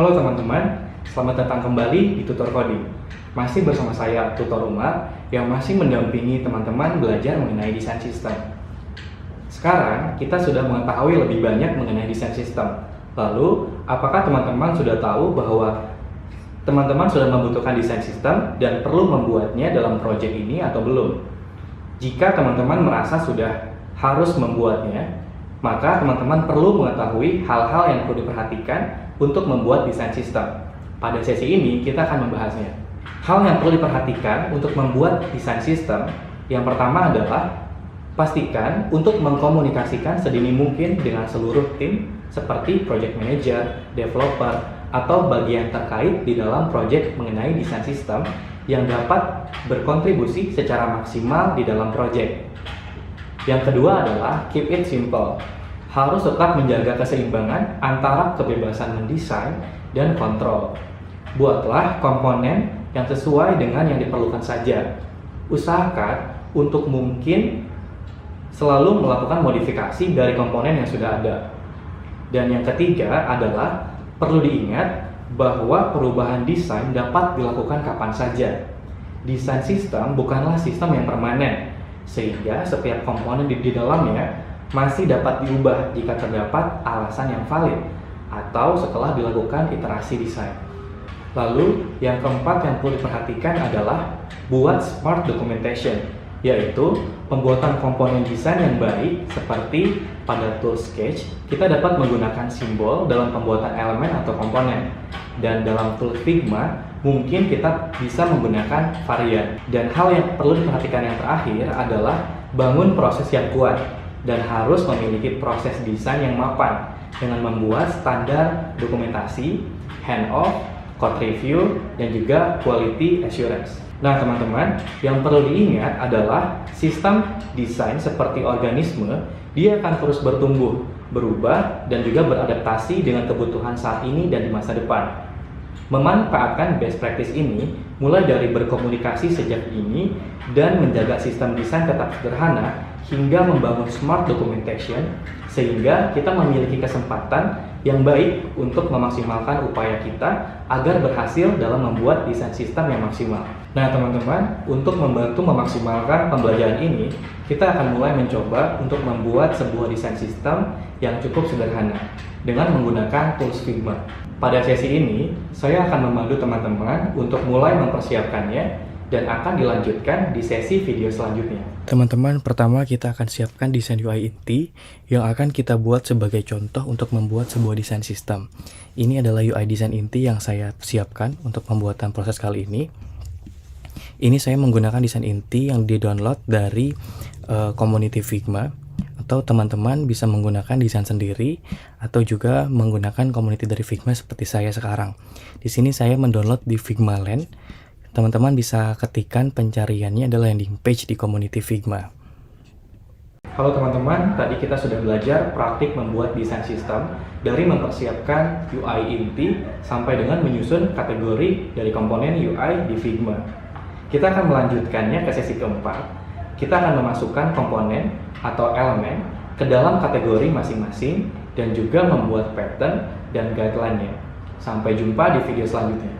Halo teman-teman, selamat datang kembali di Tutor Coding. Masih bersama saya, Tutor Umar, yang masih mendampingi teman-teman belajar mengenai desain sistem. Sekarang, kita sudah mengetahui lebih banyak mengenai desain sistem. Lalu, apakah teman-teman sudah tahu bahwa teman-teman sudah membutuhkan desain sistem dan perlu membuatnya dalam proyek ini atau belum? Jika teman-teman merasa sudah harus membuatnya, maka teman-teman perlu mengetahui hal-hal yang perlu diperhatikan untuk membuat desain sistem. Pada sesi ini, kita akan membahasnya. Hal yang perlu diperhatikan untuk membuat desain sistem, yang pertama adalah pastikan untuk mengkomunikasikan sedini mungkin dengan seluruh tim seperti project manager, developer, atau bagian terkait di dalam project mengenai desain sistem yang dapat berkontribusi secara maksimal di dalam project. Yang kedua adalah keep it simple. Harus tetap menjaga keseimbangan antara kebebasan mendesain dan kontrol. Buatlah komponen yang sesuai dengan yang diperlukan saja. Usahakan untuk mungkin selalu melakukan modifikasi dari komponen yang sudah ada. Dan yang ketiga adalah perlu diingat bahwa perubahan desain dapat dilakukan kapan saja. Desain sistem bukanlah sistem yang permanen, sehingga setiap komponen di dalamnya masih dapat diubah jika terdapat alasan yang valid atau setelah dilakukan iterasi desain. Lalu, yang keempat yang perlu diperhatikan adalah buat smart documentation, yaitu pembuatan komponen desain yang baik seperti pada tool Sketch, kita dapat menggunakan simbol dalam pembuatan elemen atau komponen. Dan dalam tool Figma, mungkin kita bisa menggunakan varian. Dan hal yang perlu diperhatikan yang terakhir adalah bangun proses yang kuat dan harus memiliki proses desain yang mapan dengan membuat standar dokumentasi, handoff, code review, dan juga quality assurance. Nah teman-teman, yang perlu diingat adalah sistem desain seperti organisme, dia akan terus bertumbuh, berubah, dan juga beradaptasi dengan kebutuhan saat ini dan di masa depan. Memanfaatkan best practice ini, mulai dari berkomunikasi sejak dini dan menjaga sistem desain tetap sederhana, hingga membangun smart documentation, sehingga kita memiliki kesempatan yang baik untuk memaksimalkan upaya kita agar berhasil dalam membuat desain sistem yang maksimal. Nah teman-teman, untuk membantu memaksimalkan pembelajaran ini, kita akan mulai mencoba untuk membuat sebuah desain sistem yang cukup sederhana dengan menggunakan tools Figma. Pada sesi ini, saya akan memandu teman-teman untuk mulai mempersiapkannya dan akan dilanjutkan di sesi video selanjutnya. Teman-teman, pertama kita akan siapkan desain UI inti yang akan kita buat sebagai contoh untuk membuat sebuah desain sistem. Ini adalah UI desain inti yang saya siapkan untuk pembuatan proses kali ini. Ini saya menggunakan desain inti yang di-download dari community Figma, atau teman-teman bisa menggunakan desain sendiri atau juga menggunakan community dari Figma seperti saya sekarang. Di sini saya mendownload di Figma Land. Teman-teman bisa ketikkan pencariannya adalah landing page di community Figma. Halo teman-teman, tadi kita sudah belajar praktik membuat desain sistem dari mempersiapkan UI inti sampai dengan menyusun kategori dari komponen UI di Figma. Kita akan melanjutkannya ke sesi keempat. Kita akan memasukkan komponen atau elemen ke dalam kategori masing-masing dan juga membuat pattern dan guideline-nya. Sampai jumpa di video selanjutnya.